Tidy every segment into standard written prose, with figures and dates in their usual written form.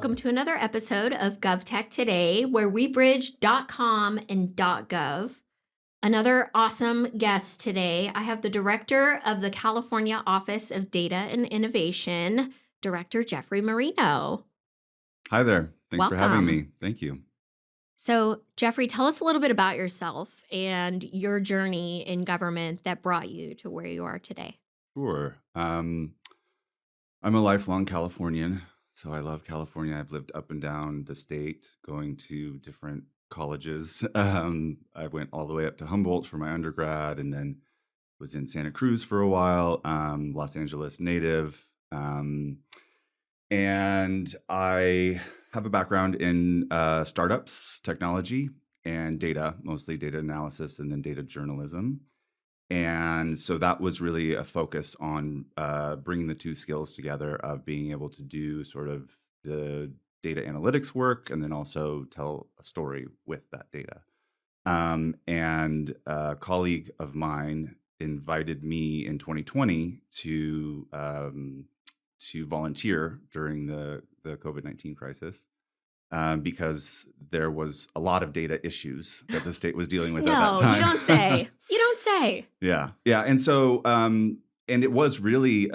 welcome to another episode of Gov Tech Today, where we bridge .com and .gov. Another awesome guest today. I have the director of the California Office of Data and Innovation, Director Jeffery Marino. Hi there. Thanks for having Welcome. me. Thank you. So, Jeffery, tell us a little bit about yourself and your journey in government that brought you to where you are today. Sure. I'm a lifelong Californian, so I love California. I've lived up and down the state, going to different colleges. I went all the way up to Humboldt for my undergrad, and then was in Santa Cruz for a while, Los Angeles native. And I have a background in startups, technology, and data, mostly data analysis and then data journalism. And so that was really a focus on bringing the two skills together of being able to do sort of the data analytics work and then also tell a story with that data. And a colleague of mine invited me in 2020 to volunteer during the COVID-19 crisis. Because there was a lot of data issues that the state was dealing with at that time. No, you don't say. You don't say. Yeah. And so, and it was really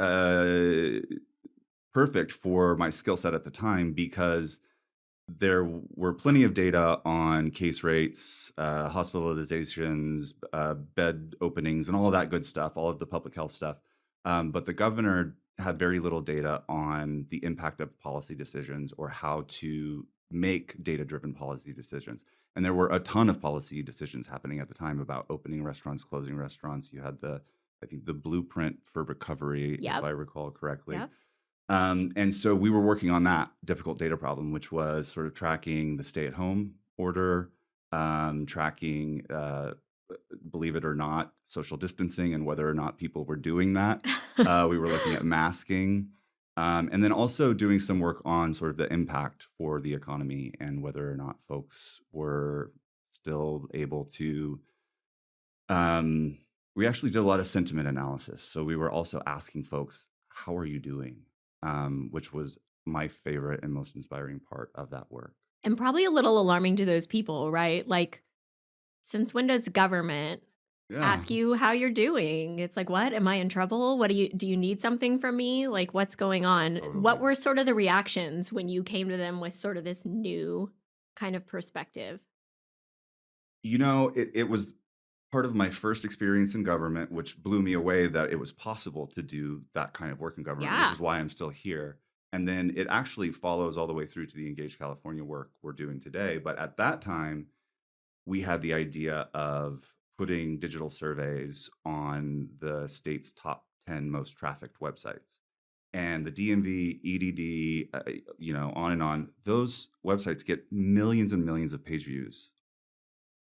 perfect for my skill set at the time because there were plenty of data on case rates, hospitalizations, bed openings, and all of that good stuff, all of the public health stuff. But the governor had very little data on the impact of policy decisions or how to make data-driven policy decisions. And there were a ton of policy decisions happening at the time about opening restaurants, closing restaurants. You had I think the blueprint for recovery, Yep. if I recall correctly. Yep. And so we were working on that difficult data problem, which was sort of tracking the stay-at-home order, tracking, believe it or not, social distancing and whether or not people were doing that. We were looking at masking. And then also doing some work on sort of the impact for the economy and whether or not folks were still able to. We actually did a lot of sentiment analysis. So we were also asking folks, how are you doing? Which was my favorite and most inspiring part of that work. And probably a little alarming to those people, right? Like, since when does government ask you how you're doing? It's like, what? Am I in trouble? What do you need something from me? Like, what's going on? Totally. What were sort of the reactions when you came to them with sort of this new kind of perspective? You know, it was part of my first experience in government, which blew me away that it was possible to do that kind of work in government, Yeah. which is why I'm still here. And then it actually follows all the way through to the Engage California work we're doing today. But at that time, we had the idea of putting digital surveys on the state's top 10 most trafficked websites. And the DMV, EDD, on and on, those websites get millions and millions of page views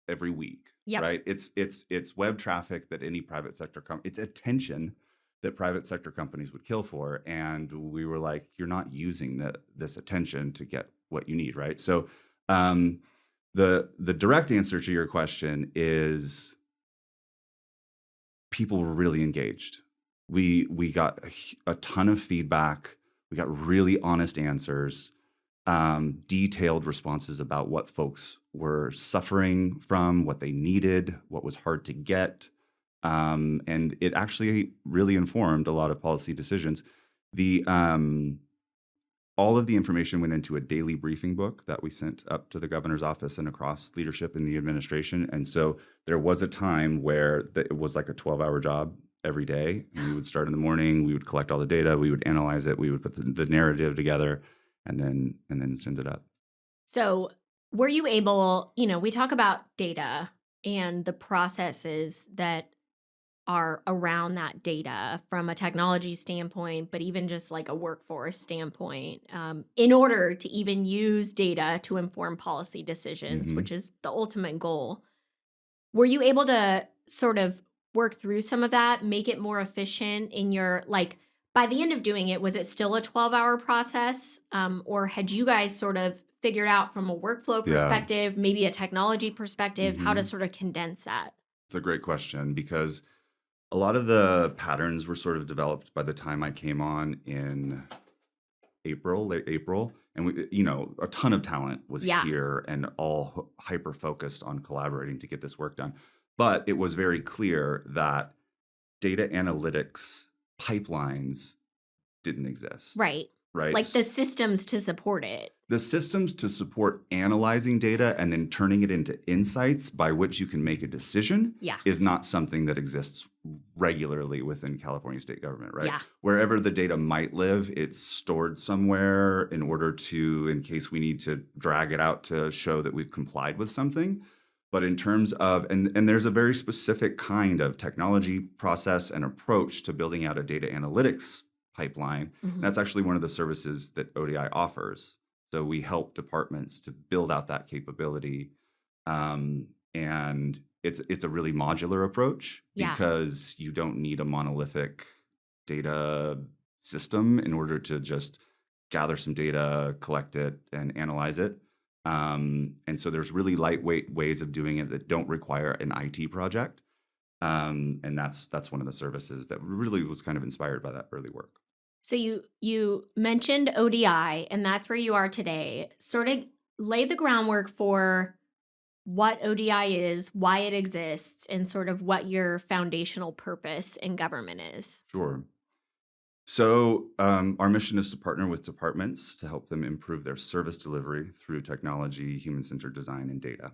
every week, Yep. right? It's web traffic that any private sector it's attention that private sector companies would kill for. And we were like, you're not using this attention to get what you need, right? So the direct answer to your question is people were really engaged. We got a ton of feedback. We got really honest answers, detailed responses about what folks were suffering from, what they needed, what was hard to get. And it actually really informed a lot of policy decisions. All of the information went into a daily briefing book that we sent up to the governor's office and across leadership in the administration. And so there was a time where it was like a 12-hour job every day. And we would start in the morning, we would collect all the data, we would analyze it, we would put the narrative together, and then send it up. So were you able, we talk about data and the processes that are around that data from a technology standpoint, but even just like a workforce standpoint, in order to even use data to inform policy decisions, which is the ultimate goal. Were you able to sort of work through some of that, make it more efficient in your, like, by the end of doing it, was it still a 12-hour process? Or had you guys sort of figured out from a workflow perspective, maybe a technology perspective, how to sort of condense that? It's a great question because a lot of the patterns were sort of developed by the time I came on in late April. And a ton of talent was Yeah. here and all hyper focused on collaborating to get this work done. But it was very clear that data analytics pipelines didn't exist, Right. right? Like the systems to support it. The systems to support analyzing data and then turning it into insights by which you can make a decision Yeah. is not something that exists regularly within California state government, right? Yeah. Wherever the data might live, it's stored somewhere in order to, in case we need to drag it out to show that we've complied with something. But in terms of, and there's a very specific kind of technology, process, and approach to building out a data analytics pipeline. And that's actually one of the services that ODI offers. So we help departments to build out that capability. And it's a really modular approach Yeah. because you don't need a monolithic data system in order to just gather some data, collect it, and analyze it. And so there's really lightweight ways of doing it that don't require an IT project. And that's one of the services that really was kind of inspired by that early work. So you mentioned ODI, and that's where you are today. Sort of lay the groundwork for what ODI is, why it exists, and sort of what your foundational purpose in government is. Sure. So our mission is to partner with departments to help them improve their service delivery through technology, human-centered design, and data.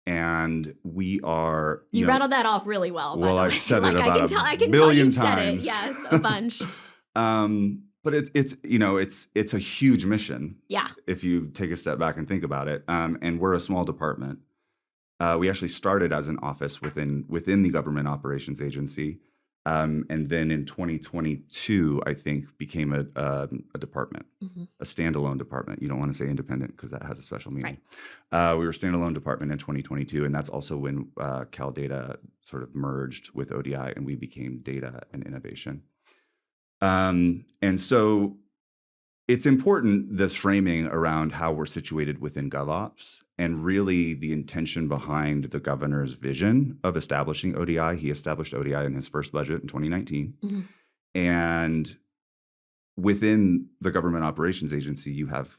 And we are... You rattled that off really well, by the way. I've said it Like, about I a can tell billion you said it. times. Yes, a bunch. But it's a huge mission. Yeah. If you take a step back and think about it. And we're a small department. We actually started as an office within the Government Operations Agency. And then in 2022, I think, became a department, a standalone department. You don't want to say independent because that has a special meaning. Right. We were a standalone department in 2022, and that's also when Cal Data sort of merged with ODI, and we became Data and Innovation. And so it's important, this framing around how we're situated within GovOps and really the intention behind the governor's vision of establishing ODI. He established ODI in his first budget in 2019. And within the Government Operations Agency, you have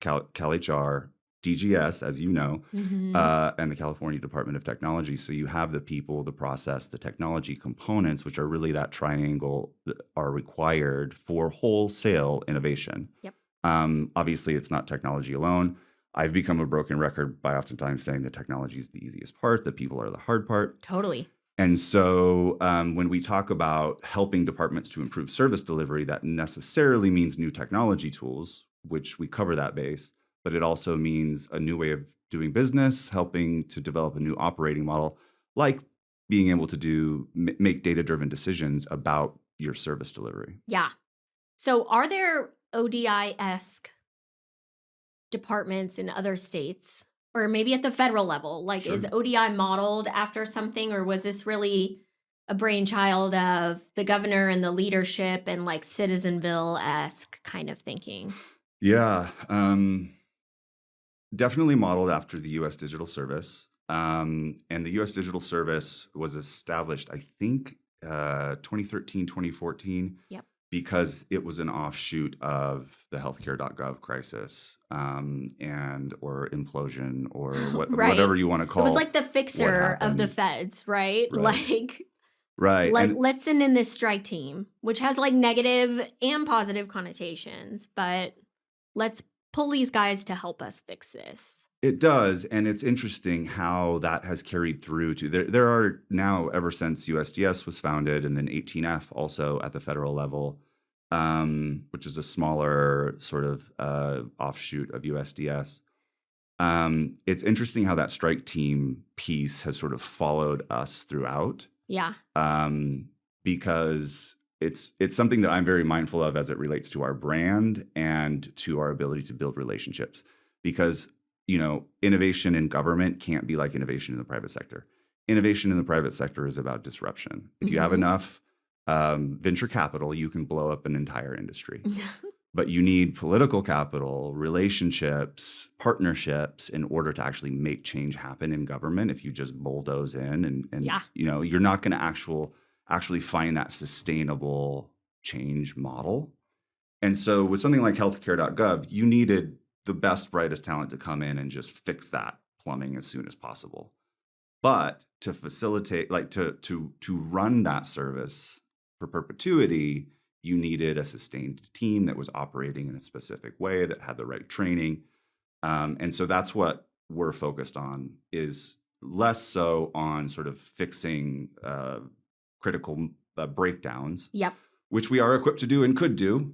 CalHR, DGS, as you know, and the California Department of Technology. So you have the people, the process, the technology components, which are really that triangle that are required for wholesale innovation. Yep. Obviously, it's not technology alone. I've become a broken record by oftentimes saying that technology is the easiest part, the people are the hard part. Totally. And so when we talk about helping departments to improve service delivery, that necessarily means new technology tools, which we cover that base. But it also means a new way of doing business, helping to develop a new operating model, like being able to make data-driven decisions about your service delivery. Yeah. So are there ODI-esque departments in other states, or maybe at the federal level? Like, Sure. Is ODI modeled after something, or was this really a brainchild of the governor and the leadership and like Citizenville-esque kind of thinking? Yeah. Definitely modeled after the U.S. Digital Service. And the U.S. Digital Service was established, I think, 2013, 2014. Yep. Because it was an offshoot of the healthcare.gov crisis or implosion or Right. whatever you want to call it. It was like the fixer of the feds, right? Right. Let's send in this strike team, which has like negative and positive connotations, but let's pull these guys to help us fix this. It does, and it's interesting how that has carried through to there are now, ever since USDS was founded, and then 18F also at the federal level, which is a smaller sort of offshoot of USDS. It's interesting how that strike team piece has sort of followed us throughout. Yeah. Because it's something that I'm very mindful of as it relates to our brand and to our ability to build relationships. Because, innovation in government can't be like innovation in the private sector. Innovation in the private sector is about disruption. If you have enough venture capital, you can blow up an entire industry. But you need political capital, relationships, partnerships in order to actually make change happen in government. If you just bulldoze in and you're not going to actually find that sustainable change model. And so with something like healthcare.gov, you needed the best, brightest talent to come in and just fix that plumbing as soon as possible. But to facilitate, like to run that service for perpetuity, you needed a sustained team that was operating in a specific way, that had the right training. And so that's what we're focused on, is less so on sort of fixing critical breakdowns, Yep. which we are equipped to do and could do.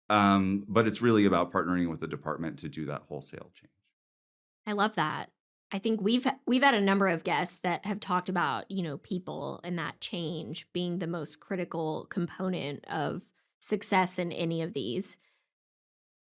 But it's really about partnering with the department to do that wholesale change. I love that. I think we've had a number of guests that have talked about, people and that change being the most critical component of success in any of these.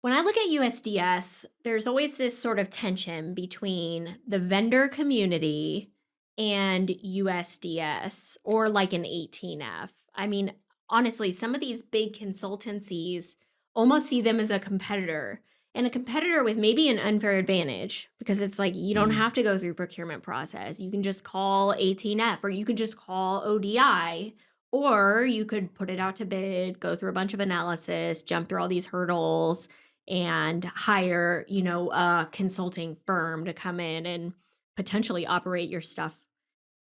When I look at USDS, there's always this sort of tension between the vendor community and USDS, or like an 18F. I mean, honestly, some of these big consultancies almost see them as a competitor, and a competitor with maybe an unfair advantage, because it's like you don't have to go through procurement process. You can just call 18F, or you can just call ODI, or you could put it out to bid, go through a bunch of analysis, jump through all these hurdles, and hire, a consulting firm to come in and potentially operate your stuff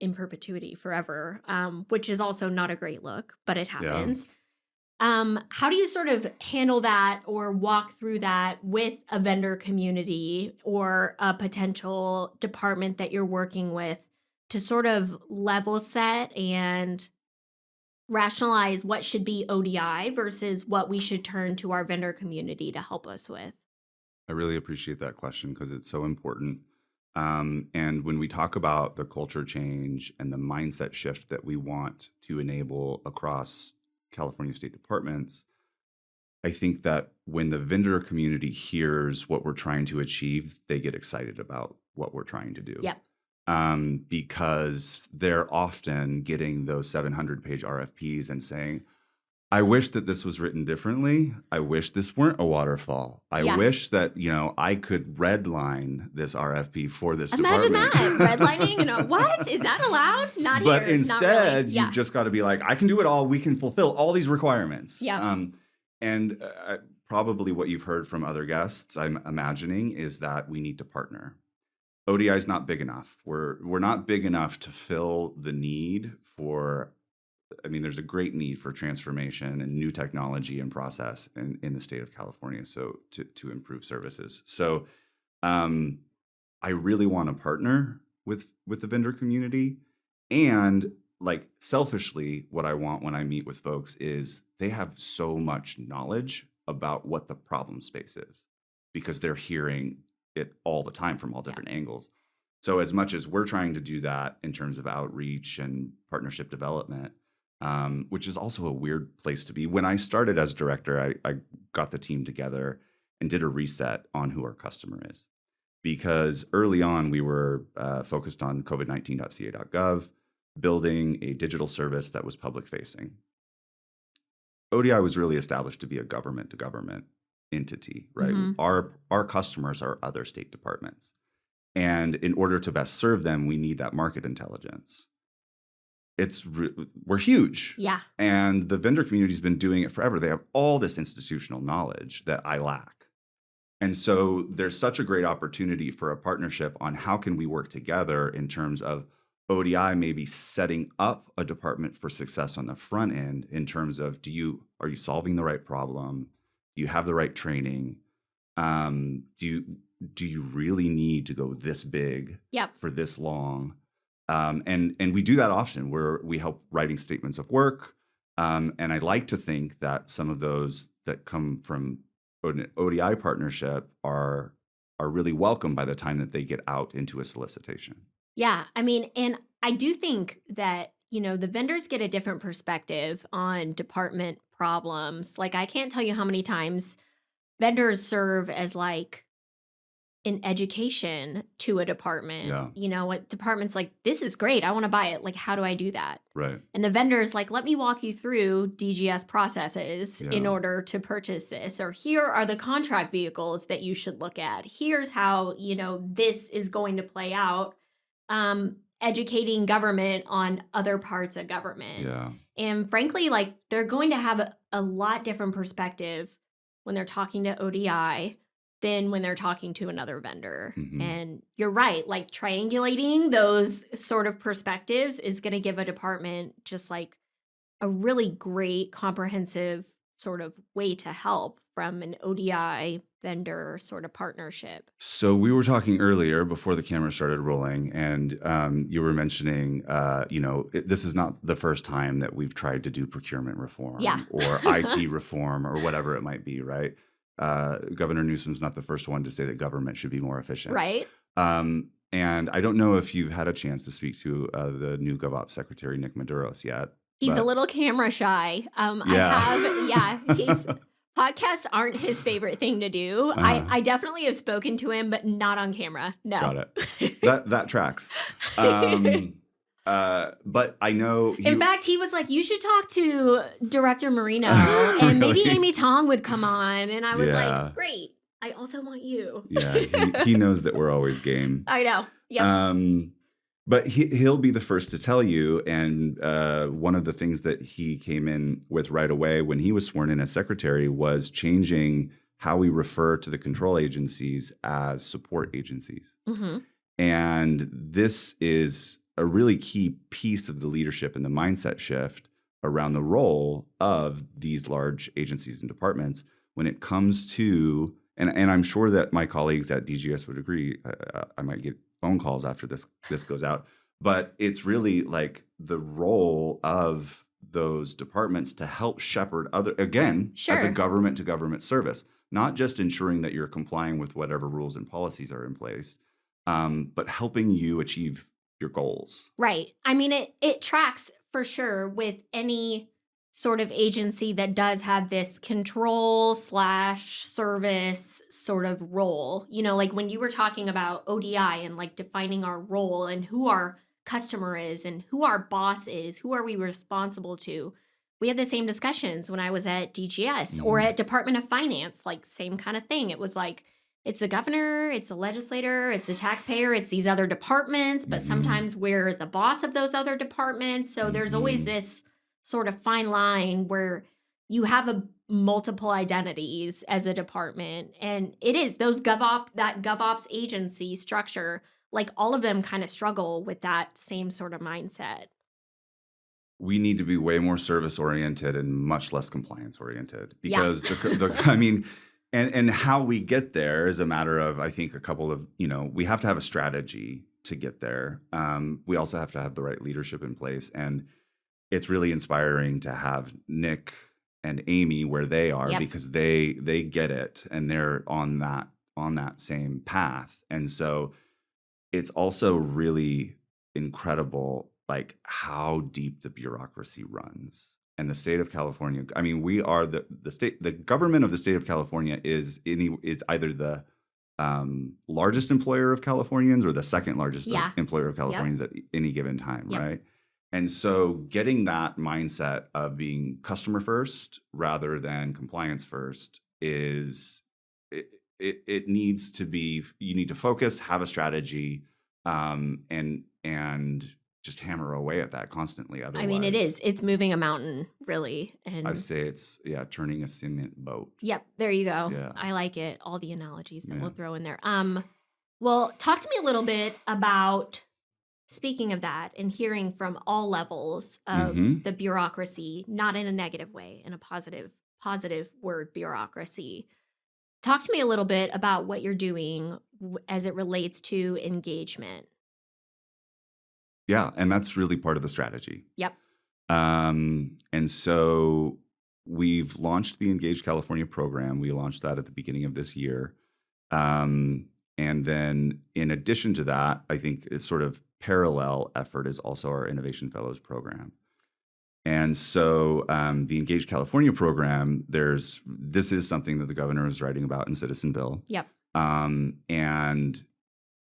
in perpetuity forever, which is also not a great look, but it Yeah. happens. How do you sort of handle that or walk through that with a vendor community or a potential department that you're working with to sort of level set and rationalize what should be ODI versus what we should turn to our vendor community to help us with? I really appreciate that question because it's so important. And when we talk about the culture change and the mindset shift that we want to enable across California state departments, I think that when the vendor community hears what we're trying to achieve, they get excited about what we're trying to do. Yep. Because they're often getting those 700-page RFPs and saying, I wish that this was written differently. I wish this weren't a waterfall. I Yeah. wish that, I could redline this RFP for this Imagine department. that. Redlining, what? Is that allowed? Not But here. Not instead, really. Yeah. you've just got to be like, I can do it all. We can fulfill all these requirements. Yeah. And probably what you've heard from other guests, I'm imagining, is that we need to partner. ODI is not big enough. We're not big enough to fill the need for. I mean, there's a great need for transformation and new technology and process in the state of California. So to improve services. So I really want to partner with the vendor community, and like selfishly, what I want when I meet with folks is they have so much knowledge about what the problem space is because they're hearing it all the time from all different angles. So as much as we're trying to do that in terms of outreach and partnership development, which is also a weird place to be. When I started as director, I got the team together and did a reset on who our customer is. Because early on, we were focused on COVID-19.ca.gov, building a digital service that was public facing. ODI was really established to be a government-to-government entity, right? Mm-hmm. Our customers are other state departments. And in order to best serve them, we need that market intelligence. We're huge. Yeah. And the vendor community's been doing it forever. They have all this institutional knowledge that I lack. And so there's such a great opportunity for a partnership on how can we work together in terms of ODI maybe setting up a department for success on the front end in terms of are you solving the right problem? Do you have the right training? Do you really need to go this big for this long? And we do that often where we help writing statements of work. And I like to think that some of those that come from an ODI partnership are really welcome by the time that they get out into a solicitation. Yeah. I mean, and I do think that, the vendors get a different perspective on department problems. Like, I can't tell you how many times vendors serve as like an education to a department. Yeah. What department's like, this is great. I want to buy it. Like, how do I do that? Right. And the vendor's like, let me walk you through DGS processes in Yeah. order to purchase this. Or here are the contract vehicles that you should look at. Here's how, this is going to play out. Educating government on other parts of government. Yeah. And frankly, like, they're going to have a lot different perspective when they're talking to ODI than when they're talking to another vendor. Hmm. And you're right, like triangulating those sort of perspectives is going to give a department just like a really great comprehensive sort of way to help from an ODI vendor sort of partnership. So we were talking earlier before the camera started rolling, and you were mentioning, this is not the first time that we've tried to do procurement Yeah. reform or IT reform or whatever it might be, right? Governor Newsom's not the first one to say that government should be more efficient. Right. And I don't know if you've had a chance to speak to the new GovOps Secretary, Nick Maduros, yet, He's a but little camera shy. I yeah. have, yeah, his podcasts aren't his favorite thing to do. uh I definitely have spoken to him, but not on camera. No. Got it. That tracks. Um, but I know In fact, he was like, you should talk to Director Marino and maybe Really? Amy Tong would come on. And I was Yeah. like, great. I also want you. Yeah, he knows that we're always game. I know. Yep. But he'll be the first to tell you. And one of the things that he came in with right away when he was sworn in as secretary was changing how we refer to the control agencies as support agencies. Hmm. And this is a really key piece of the leadership and the mindset shift around the role of these large agencies and departments when it comes to, and I'm sure that my colleagues at DGS would agree. I might get phone calls after this goes out, but it's really like the role of those departments to help shepherd other, again, as a Sure. government to government service, not just ensuring that you're complying with whatever rules and policies are in place, but helping you achieve your goals. Right. I mean, it tracks for sure with any sort of agency that does have this control slash service sort of role. Like when you were talking about ODI and like defining our role and who our customer is and who our boss is, who are we responsible to? We had the same discussions when I was at DGS or Mhm. at Department of Finance, like same kind of thing. It was like, it's the governor, it's the legislator, it's the taxpayer, it's these other departments, but Mhm. sometimes we're the boss of those other departments. So there's always Mhm. this sort of fine line where you have a multiple identities as a department. And it is those that GovOps agency structure, like all of them kind of struggle with that same sort of mindset. We need to be way more service oriented and much less compliance oriented Yeah. because I mean, and how we get there is a matter of, I think, a couple of, we have to have a strategy to get there. We also have to have the right leadership in place. And it's really inspiring to have Nick and Amy where they are Yep. because they get it and they're on that same path. And so it's also really incredible, like how deep the bureaucracy runs. And the state of California, I mean, we are the government of the state of California is either the largest employer of Californians or the second largest Yeah. employer of Yep. Californians at any given time, Yep. right? And so getting that mindset of being customer first rather than compliance first is it needs to be, you need to focus, have a strategy, and just hammer away at that constantly. I mean, it Otherwise, is. It's moving a mountain, really. I And say it's, yeah, turning a cement boat. yep, there you go. Yeah. I like it. All the analogies that Yeah. we'll throw in there. Well, talk to me a little bit about speaking of that and hearing from all levels of Hmm. the bureaucracy, not in a negative way, in a positive word bureaucracy. Talk to me a little bit about what you're doing as it relates to engagement. Yeah. And that's really part of the strategy. Yep. And so we've launched the Engage California program. We launched that at the beginning of this year. And then in addition to that, I think it's sort of parallel effort is also our Innovation Fellows program. And so the Engage California program, this is something that the governor is writing about in Citizen Bill. Yep. And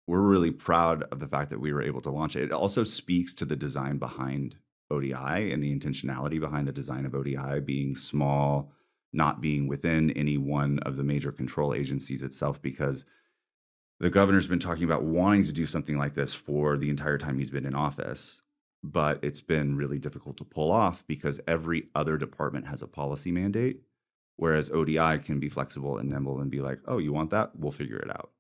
we're really proud of the fact that we were able to launch it. It also speaks to the design behind ODI and the intentionality behind the design of ODI being small, not being within any one of the major control agencies itself, because the governor's been talking about wanting to do something like this for the entire time he's been in office. But it's been really difficult to pull off because every other department has a policy mandate. whereas ODI can be flexible and nimble and be like, oh, you want that? We'll figure it out.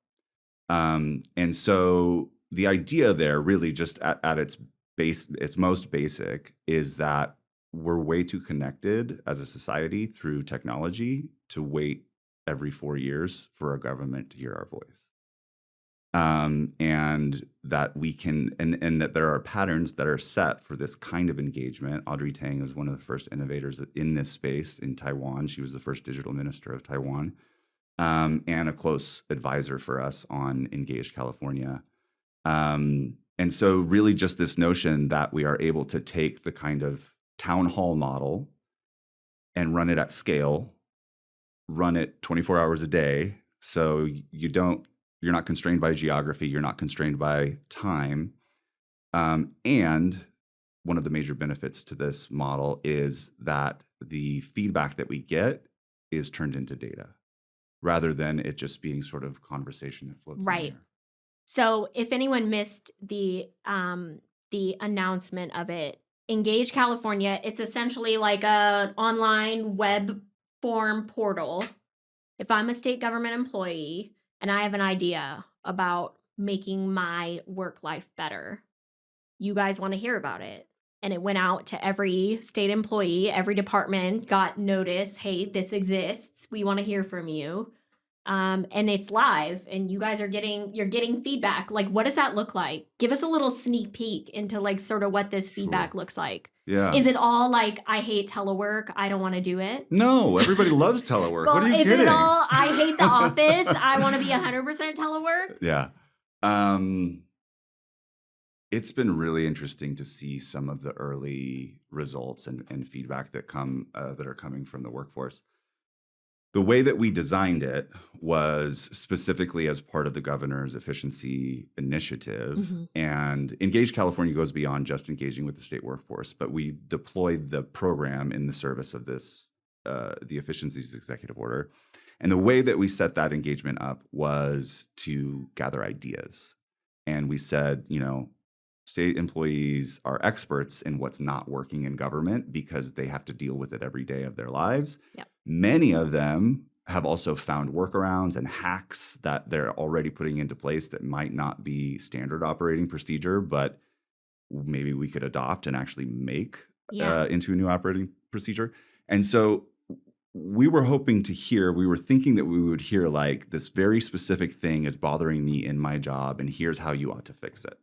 And so the idea there, really just at its base, its most basic, is that we're way too connected as a society through technology to wait every 4 years for a government to hear our voice. And that we can, and that there are patterns that are set for this kind of engagement. Audrey Tang was one of the first innovators in this space in Taiwan. She was the first digital minister of Taiwan, and a close advisor for us on Engaged California. And so really just this notion that we are able to take the kind of town hall model and run it at scale, run it 24 hours a day. So you're not constrained by geography, you're not constrained by time. And one of the major benefits to this model is that the feedback that we get is turned into data rather than it just being sort of conversation that floats in the Right. air. So if anyone missed the announcement of it, Engage California, it's essentially like a online web form portal. If I'm a state government employee and I have an idea about making my work life better, you guys want to hear about it. And it went out to every state employee, every department got notice, hey, this exists. We want to hear from you. And it's live and you guys you're getting feedback. Like, what does that look like? Give us a little sneak peek into like sort of what this feedback Sure. looks like. Yeah. Is it all like, I hate telework, I don't want to do it? No, everybody loves telework. Well, What are you is kidding? it all, I hate the office, I want to be 100% telework? Yeah. It's been really interesting to see some of the early results and feedback that are coming from the workforce. The way that we designed it was specifically as part of the governor's efficiency initiative. Mm-hmm. And Engage California goes beyond just engaging with the state workforce, but we deployed the program in the service of this, the Efficiencies Executive Order. And the way that we set that engagement up was to gather ideas. And we said, state employees are experts in what's not working in government because they have to deal with it every day of their lives. Yep. Many of them have also found workarounds and hacks that they're already putting into place that might not be standard operating procedure, but maybe we could adopt and actually make into a new operating procedure. And so we were thinking that we would hear like, this very specific thing is bothering me in my job, and here's how you ought to fix it.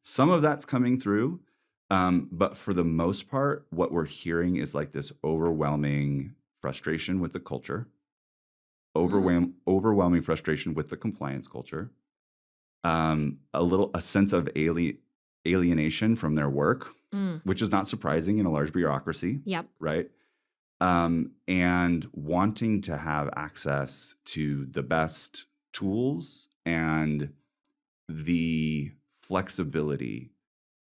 Some of that's coming through, but for the most part, what we're hearing is like this overwhelming frustration with the culture, overwhelming frustration with the compliance culture, a sense of alienation from their work, which is not surprising in a large bureaucracy. Yep. Right. And wanting to have access to the best tools and the flexibility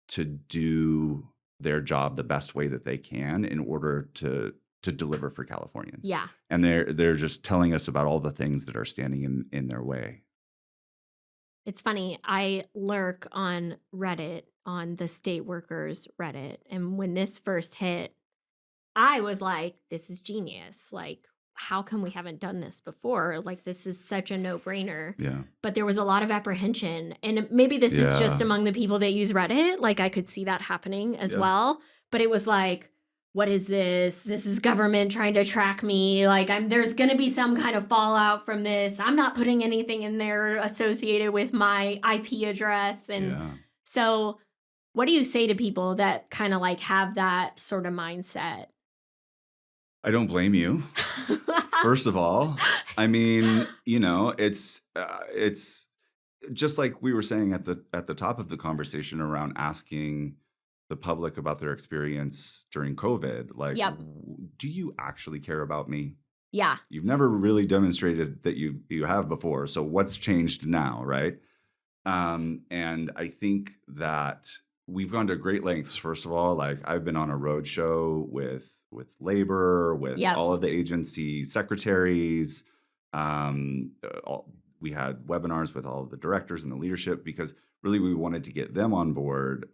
to do their job the best way that they can in order to deliver for Californians. Yeah. And they're just telling us about all the things that are standing in their way. It's funny. I lurk on Reddit, on the state workers Reddit. And when this first hit, I was like, this is genius. Like, how come we haven't done this before? Like, this is such a no-brainer. Yeah. But there was a lot of apprehension. And maybe this is just among the people that use Reddit. Like, I could see that happening as well. But it was like, what is this? This is government trying to track me. Like, there's going to be some kind of fallout from this. I'm not putting anything in there associated with my IP address. And so what do you say to people that kind of like have that sort of mindset? I don't blame you. First of all, I mean, it's just like we were saying at the top of the conversation around asking the public about their experience during COVID. Like, do you actually care about me? Yeah. You've never really demonstrated that you have before. So what's changed now, right? And I think that we've gone to great lengths. First of all, like I've been on a road show with labor, with all of the agency secretaries. We had webinars with all of the directors and the leadership because really we wanted to get them on board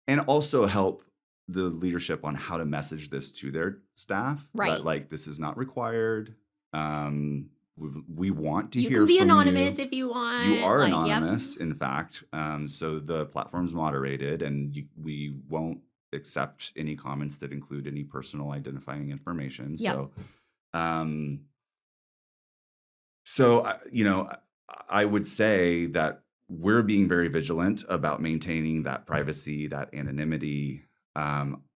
and also help the leadership on how to message this to their staff, that Right. like this is not required. We want to You can hear be from anonymous you. if you You want. are Like, yep. anonymous, in fact. So the platform's moderated, and we won't accept any comments that include any personal identifying information. Yep. Um, I would say that we're being very vigilant about maintaining that privacy, that anonymity.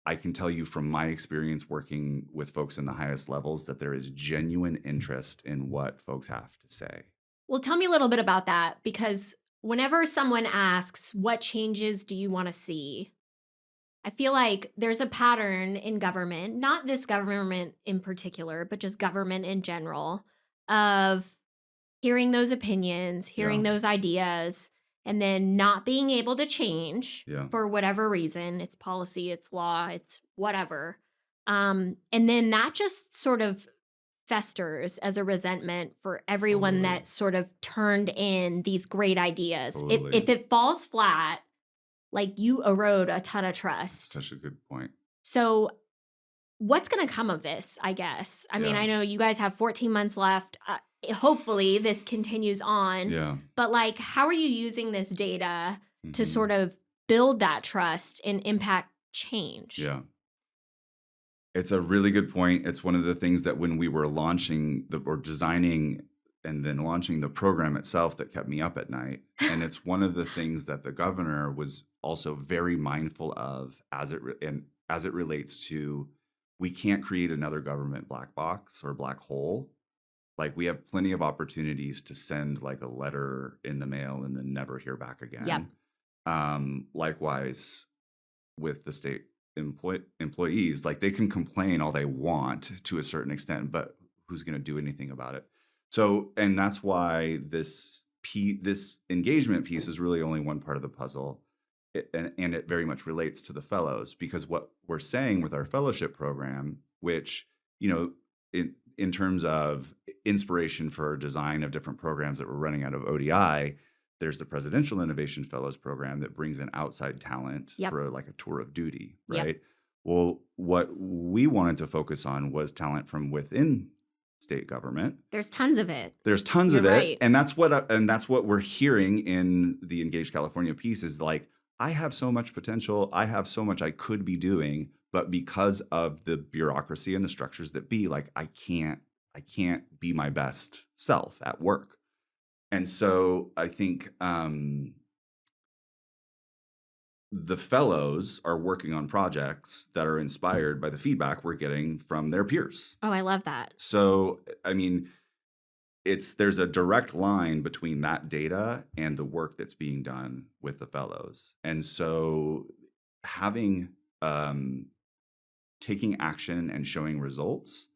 I can tell you from my experience working with folks in the highest levels that there is genuine interest in what folks have to say. Well, tell me a little bit about that because whenever someone asks, what changes do you want to see? I feel like there's a pattern in government, not this government in particular, but just government in general, of hearing those opinions, Yeah, hearing those ideas, and then not being able to change yeah, for whatever reason. It's policy, it's law, it's whatever. And then that just sort of festers as a resentment for everyone totally, that sort of turned in these great ideas. If totally. it falls flat, like you erode a ton of That's trust. such a good point. So what's going to come of this, I guess? I mean, Yeah, I know you guys have 14 months left. Hopefully, this continues on. yeah, But, like, how are you using this data to hmm sort of build that trust and impact change? yeah. It's a really good point. It's one of the things that when we were or designing and then launching the program itself that kept me up at night. And it's one of the things that the governor was also very mindful of as it relates to we can't create another government black box or black hole. Like we have plenty of opportunities to send like a letter in the mail and then never hear back Yep. again. Likewise, with the state employees, like they can complain all they want to a certain extent, but who's going to do anything about it? So, and that's why this engagement piece is really only one part of the puzzle. And it very much relates to the fellows because what we're saying with our fellowship program, which, you know, in terms of inspiration for design of different programs that we're running out of ODI, there's the Presidential Innovation Fellows program that brings in outside talent Yep. for like a tour of duty, Yep. right? Well, what we wanted to focus on was talent from within state government. There's tons of it. There's tons You're of it, right. and that's what we're hearing in the Engage California piece is like, I have so much potential, I have so much I could be doing, but because of the bureaucracy and the structures that be, like I can't be my best self at work. And so I think the fellows are working on projects that are inspired by the feedback we're getting from their peers. Oh, I love that. So, I mean, there's a direct line between that data and the work that's being done with the fellows. And so having taking action and showing results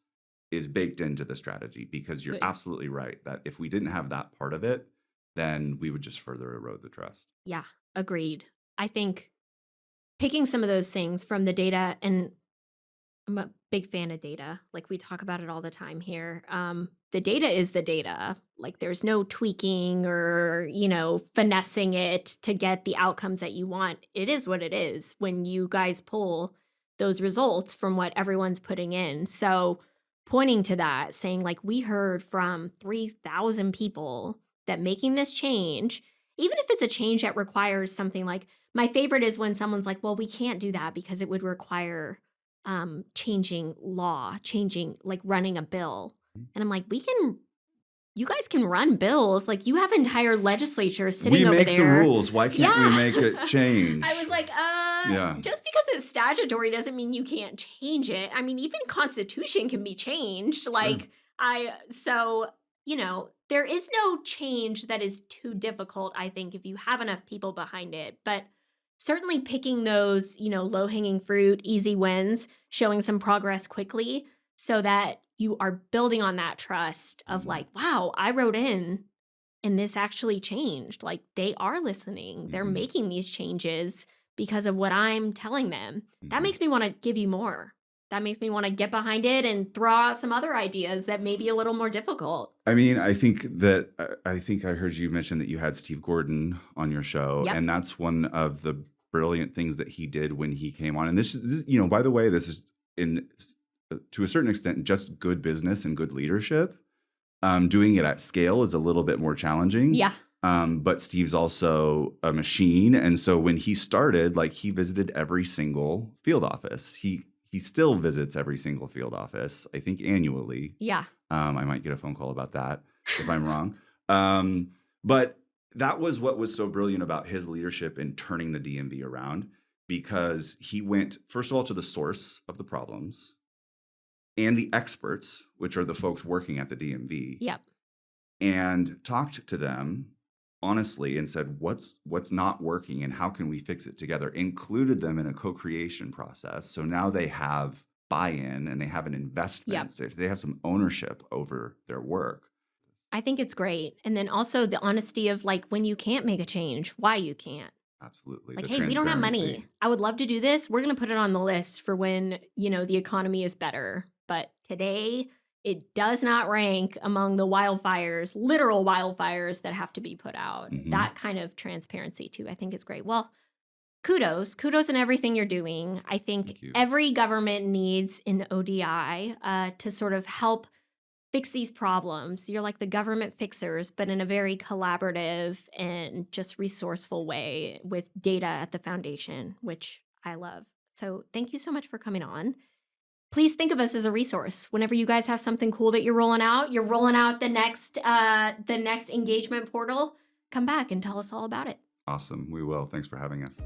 is baked into the strategy because you're Good. absolutely right that if we didn't have that part of it, then we would just further erode the trust. Yeah, agreed. I think picking some of those things from the data, and I'm a big fan of data. Like we talk about it all the time here. The data is the data. Like there's no tweaking or, finessing it to get the outcomes that you want. It is what it is when you guys pull those results from what everyone's putting in. So pointing to that, saying like we heard from 3,000 people that making this change, even if it's a change that requires something like, my favorite is when someone's like, well, we can't do that because it would require changing law, changing like running a bill. And I'm like, you guys can run bills. Like you have entire legislatures sitting We over make the there. rules. Why can't we make it change? I was like, Yeah. just because it's statutory doesn't mean you can't change it. I mean, even constitution can be changed. Like there is no change that is too difficult, I think, if you have enough people behind it. But certainly picking those, low-hanging fruit, easy wins, showing some progress quickly so that you are building on that trust of like, wow, I wrote in and this actually changed. Like they are listening. They're Mhm. making these changes because of what I'm telling them. That Mhm. makes me want to give you more. That makes me want to get behind it and throw out some other ideas that may be a little more difficult. I mean, I think I heard you mention that you had Steve Gordon on your show, Yep. and that's one of the brilliant things that he did when he came on. And this by the way, this is in to a certain extent just good business and good leadership. Doing it at scale is a little bit more challenging. Yeah. But Steve's also a machine. And so when he started, like, he visited every single field office. He still visits every single field office, I think annually. Yeah. I might get a phone call about that if I'm wrong. But that was what was so brilliant about his leadership in turning the DMV around, because he went, first of all, to the source of the problems and the experts, which are the folks working at the DMV, Yep. and talked to them honestly and said, what's not working and how can we fix it together? Included them in a co-creation process. So now they have buy-in and they have an investment. Yep. They have some ownership over their work. I think it's great. And then also the honesty of, like, when you can't make a change, why you can't. Absolutely. Like, The hey, we don't have money. transparency. I would love to do this. We're going to put it on the list for when, the economy is better. But today, it does not rank among the wildfires, literal wildfires that have to be put out. Mhm. That kind of transparency, too, I think is great. Well, kudos in everything you're doing. I think Thank you. every government needs an ODI to sort of help fix these problems. You're like the government fixers, but in a very collaborative and just resourceful way with data at the foundation, which I love. So thank you so much for coming on. Please think of us as a resource. Whenever you guys have something cool that you're rolling out the next engagement portal, come back and tell us all about it. Awesome. We will. Thanks for having us.